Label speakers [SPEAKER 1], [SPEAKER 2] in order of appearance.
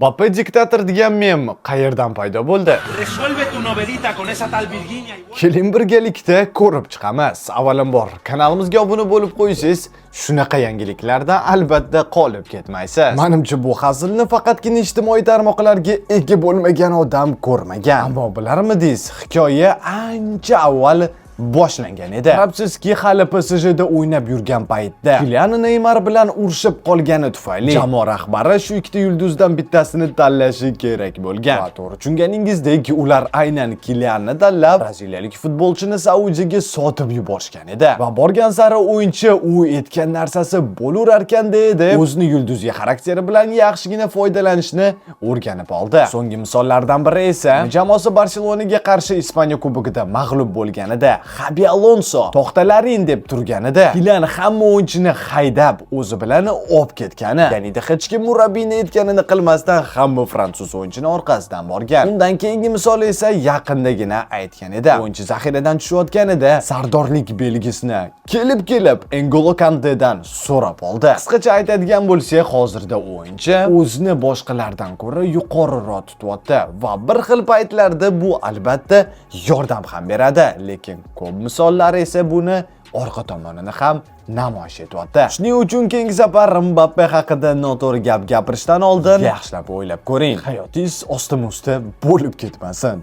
[SPEAKER 1] Mbappe diktator degan mem qayerdan paydo bo'ldi?
[SPEAKER 2] Resuelve tu novelita con esa tal Virginia.
[SPEAKER 1] Keling birgalikda ko'rib chiqamiz. Avvalambor kanalimizga obuna bo'lib qo'ysangiz, shunaqa yangiliklardan albatta qolib ketmaysiz. Menimcha bu hazilni faqatgina ijtimoiy tarmoqlarga ega bo'lmagan odam ko'rmagan. Ammo bilarmidingiz, hikoya ancha avval boshlangan edi. Qarabsizki, hali PSJda o'ynab yurgan paytda Kylian Neymar bilan urushib qolgani tufayli jamoa rahbari shu ikkita yulduzdan bittasini tanlashi kerak bo'lgan. Va to'g'ri tushunganingizdek, ular aynan Kylianni tanlab, braziliyalik futbolchini Saudiyaga sotib yuborishgan edi. Va borgan sari o'yinchi u aytgan narsasi bo'laverarkanda edi, o'zini yulduzli xarakteri bilan yaxshigina foydalanishni o'rganib oldi. So'nggi misollardan biri esa jamoasi Barselonaga qarshi Ispaniya Kubogida mag'lub bo'lganida Xabi Alonso to'xtalaring deb turganida Kylian hamma o'yinchini haydab o'zi bilan olib ketgani, ya'ni hech kim murabbiyni aytganini qilmasdan hamma fransuz o'yinchini orqasidan borgan. Undan keyingi misol esa yaqindagina aytgan edi. O'yinchi zaxiradan tushayotganida sardorlik belgisini kelib N'Golo Kantedan so'rab oldi. Qisqacha aytadigan bo'lsak, hozirda o'yinchi o'zini boshqalardan ko'ra yuqoriroq tutyapti va bir xil paytlarda bu albatta yordam ham beradi, lekin ko'p misollar esa buni orqa tomonini ham namoyish etyapti. Shuning uchun keyingi safar Mbappe haqida noto'g'ri gap gapirishdan oldin yaxshilab o'ylab ko'ring. Hayotingiz ostima-usti bo'lib ketmasin.